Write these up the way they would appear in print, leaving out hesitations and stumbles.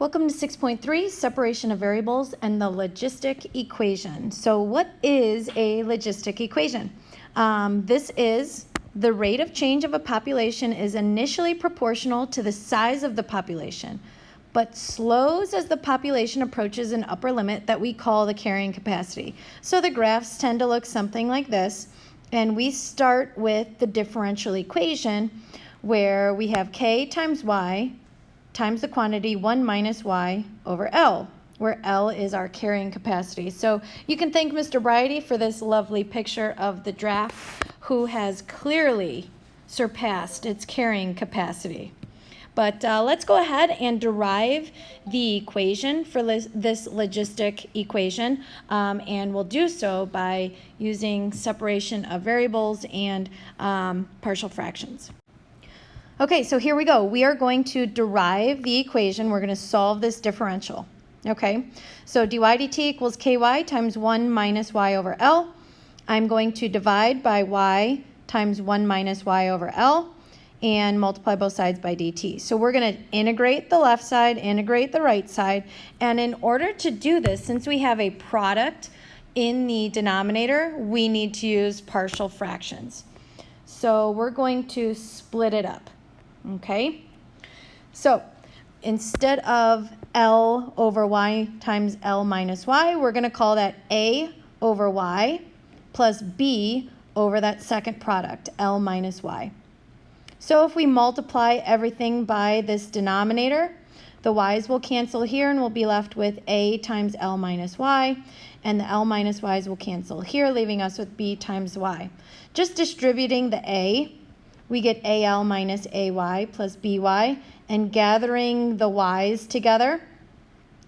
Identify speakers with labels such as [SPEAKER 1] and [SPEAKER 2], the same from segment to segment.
[SPEAKER 1] Welcome to 6.3, Separation of Variables and the Logistic Equation. So what is a logistic equation? This is the rate of change of a population is initially proportional to the size of the population, but slows as the population approaches an upper limit that we call the carrying capacity. So the graphs tend to look something like this, and we start with the differential equation where we have k times y times the quantity 1 minus y over L, where L is our carrying capacity. So you can thank Mr. Bridey for this lovely picture of the draft, who has clearly surpassed its carrying capacity. But let's go ahead and derive the equation for this logistic equation, and we'll do so by using separation of variables and partial fractions. Okay, so here we go. We are going to derive the equation. We're going to solve this differential. Okay, so dy dt equals ky times 1 minus y over L. I'm going to divide by y times 1 minus y over L and multiply both sides by dt. So we're going to integrate the left side, integrate the right side, and in order to do this, since we have a product in the denominator, we need to use partial fractions. So we're going to split it up. Okay, so instead of L over y times L minus y, we're going to call that A over y plus B over that second product, L minus y. So if we multiply everything by this denominator, the y's will cancel here and we'll be left with A times L minus y, and the L minus y's will cancel here, leaving us with B times y. Just distributing the A, we get AL minus AY plus BY, and gathering the Y's together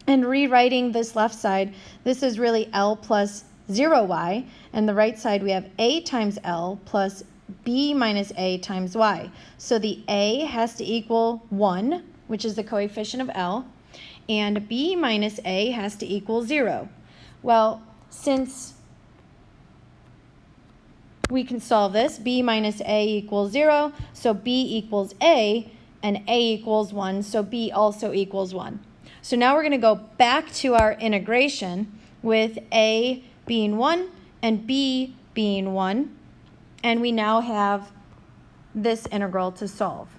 [SPEAKER 1] and rewriting this left side, this is really L plus 0Y, and the right side we have A times L plus B minus A times Y. So the A has to equal 1, which is the coefficient of L, and B minus A has to equal 0. Well, since we can solve this, B minus A equals 0, so B equals A, and A equals 1, so B also equals 1. So now we're going to go back to our integration with A being 1 and B being 1, and we now have this integral to solve.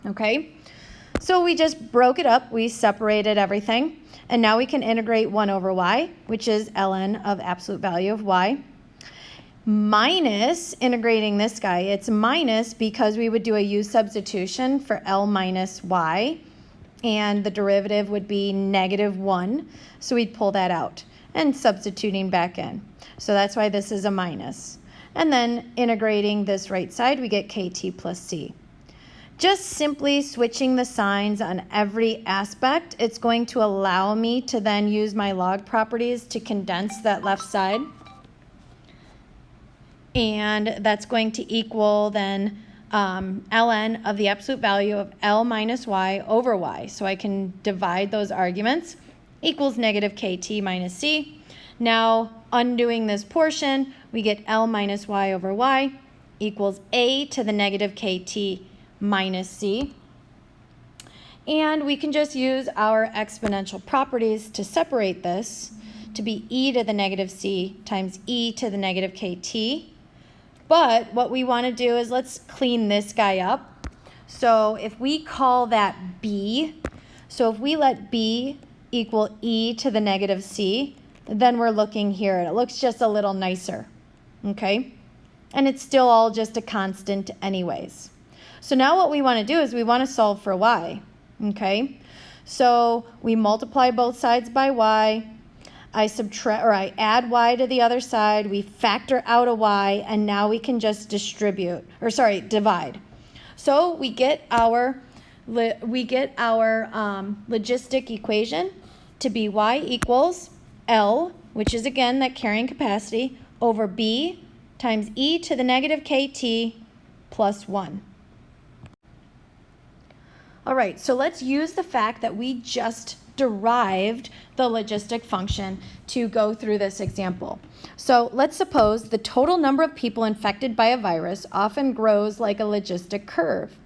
[SPEAKER 1] Okay, so we just broke it up, we separated everything, and now we can integrate 1 over y, which is ln of absolute value of y, minus integrating this guy. It's minus because we would do a u substitution for L minus y, and the derivative would be negative 1, so we'd pull that out and substituting back in. So that's why this is a minus. And then integrating this right side, we get kt plus c. Just simply switching the signs on every aspect, it's going to allow me to then use my log properties to condense that left side. And that's going to equal then ln of the absolute value of L minus y over y. So I can divide those arguments, equals negative kt minus c. Now, undoing this portion, we get L minus y over y equals a to the negative kt minus c. And we can just use our exponential properties to separate this to be e to the negative c times e to the negative kt. But what we want to do is let's clean this guy up. So if we call that b, so if we let b equal e to the negative c, then we're looking here and it looks just a little nicer, okay? And it's still all just a constant anyways. So now what we want to do is we want to solve for y, okay? So we multiply both sides by y. I add y to the other side, we factor out a y, and now we can just divide. So we get our logistic equation to be y equals L, which is again that carrying capacity, over B times e to the negative kt plus 1. All right, so let's use the fact that we just derived the logistic function to go through this example. So let's suppose the total number of people infected by a virus often grows like a logistic curve.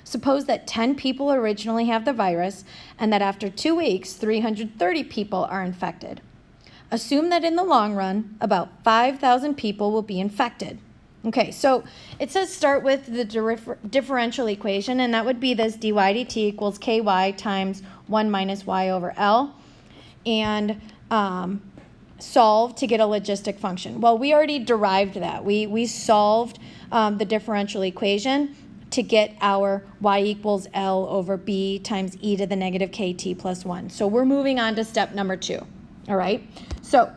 [SPEAKER 1] Suppose that 10 people originally have the virus and that after 2 weeks, 330 people are infected. Assume that in the long run, about 5,000 people will be infected. Okay, so it says start with the differential equation, and that would be this dy dt equals ky times 1 minus y over L, and solve to get a logistic function. Well, we already derived that. We solved the differential equation to get our y equals L over b times e to the negative kt plus 1. So we're moving on to step number 2, all right? So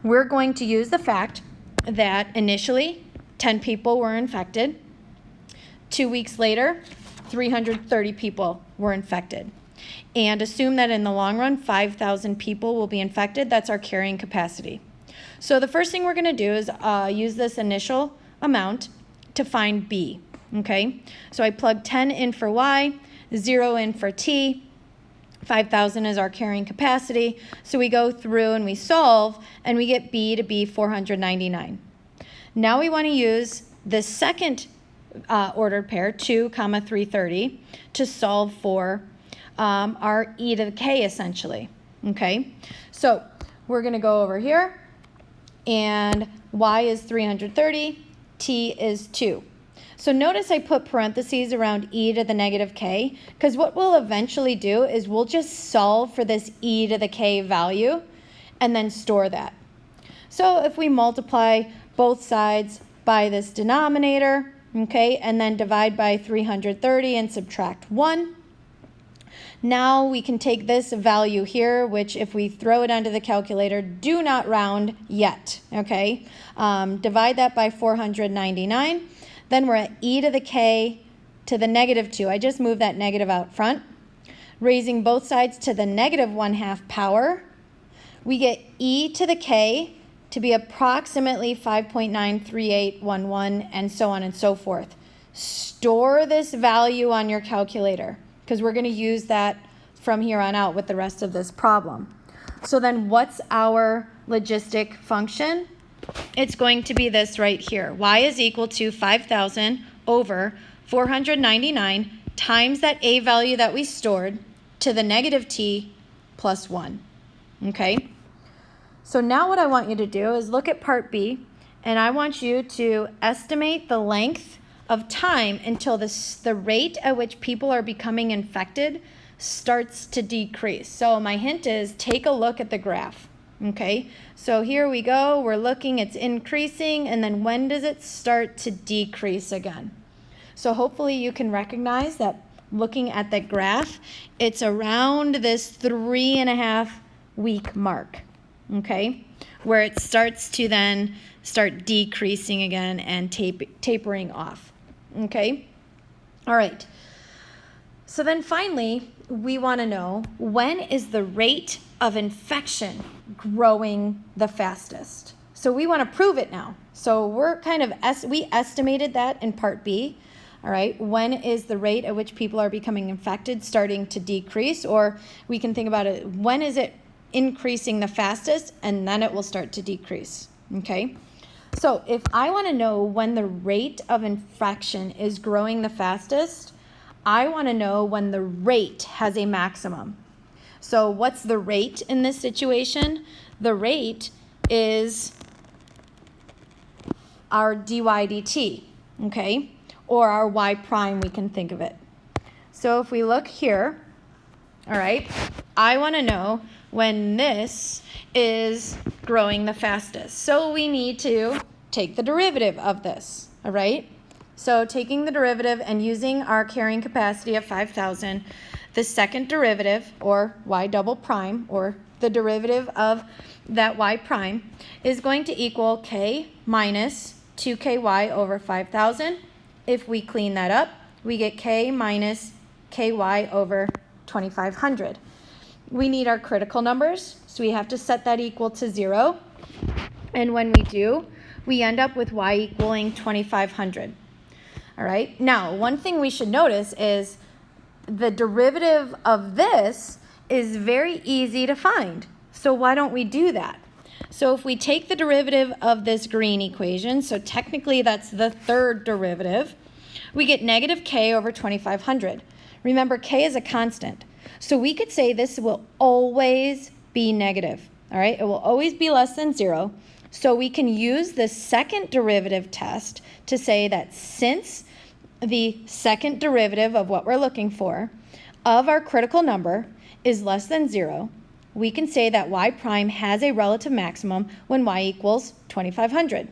[SPEAKER 1] we're going to use the fact that initially 10 people were infected. 2 weeks later, 330 people were infected. And assume that in the long run, 5,000 people will be infected. That's our carrying capacity. So the first thing we're going to do is use this initial amount to find b, okay? So I plug 10 in for y, 0 in for t. 5,000 is our carrying capacity. So we go through and we solve, and we get b to be 499. Now we want to use the second ordered pair, 2, 330, to solve for our e to the k, essentially, okay? So we're going to go over here, and y is 330, t is 2. So notice I put parentheses around e to the negative k, because what we'll eventually do is we'll just solve for this e to the k value and then store that. So if we multiply both sides by this denominator, okay, and then divide by 330 and subtract 1. Now we can take this value here, which if we throw it onto the calculator, do not round yet, okay? Divide that by 499. Then we're at e to the k to the negative 2. I just moved that negative out front. Raising both sides to the negative 1/2 power, we get e to the k to be approximately 5.93811, and so on and so forth. Store this value on your calculator, because we're going to use that from here on out with the rest of this problem. So then what's our logistic function? It's going to be this right here. Y is equal to 5,000 over 499 times that a value that we stored to the negative t plus 1, okay? So now what I want you to do is look at part B, and I want you to estimate the length of time until the rate at which people are becoming infected starts to decrease. So my hint is take a look at the graph, okay? So here we go, we're looking, it's increasing, and then when does it start to decrease again? So hopefully you can recognize that looking at the graph, it's around this 3.5 week mark, okay? Where it starts to then start decreasing again and tapering off, okay? All right. So then finally, we want to know, when is the rate of infection growing the fastest? So we want to prove it now. So we're we estimated that in part B. All right, when is the rate at which people are becoming infected starting to decrease? Or we can think about it, when is it increasing the fastest, and then it will start to decrease, okay? So if I want to know when the rate of infection is growing the fastest, I want to know when the rate has a maximum. So what's the rate in this situation? The rate is our dy dt, okay? Or our y prime, we can think of it. So if we look here, all right, I want to know when this is growing the fastest. So we need to take the derivative of this, all right? So taking the derivative and using our carrying capacity of 5,000, the second derivative, or y double prime, or the derivative of that y prime, is going to equal k minus 2ky over 5,000. If we clean that up, we get k minus ky over 2,500. We need our critical numbers, so we have to set that equal to 0. And when we do, we end up with y equaling 2,500. All right, now one thing we should notice is the derivative of this is very easy to find. So why don't we do that? So if we take the derivative of this green equation, so technically that's the third derivative, we get negative k over 2,500. Remember, k is a constant. So we could say this will always be negative, all right? It will always be less than 0. So we can use the second derivative test to say that since the second derivative of what we're looking for of our critical number is less than 0, we can say that y prime has a relative maximum when y equals 2,500,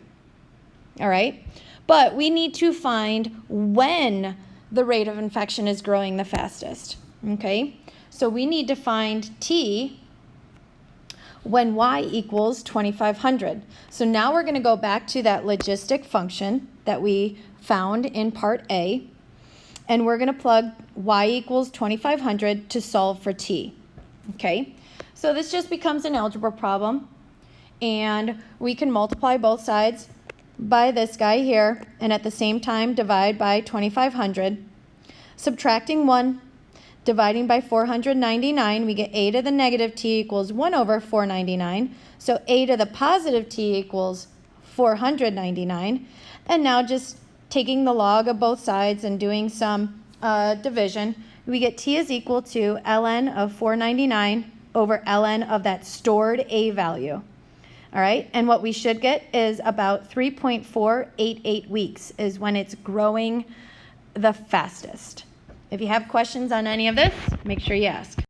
[SPEAKER 1] all right? But we need to find when the rate of infection is growing the fastest, okay? So we need to find t when y equals 2,500. So now we're going to go back to that logistic function that we found in part A, and we're going to plug y equals 2,500 to solve for t, okay? So this just becomes an algebra problem, and we can multiply both sides by this guy here, and at the same time divide by 2,500. Subtracting 1, dividing by 499, we get a to the negative t equals 1 over 499. So a to the positive t equals 499. And now just taking the log of both sides and doing some division, we get t is equal to ln of 499 over ln of that stored a value. All right, and what we should get is about 3.488 weeks is when it's growing the fastest. If you have questions on any of this, make sure you ask.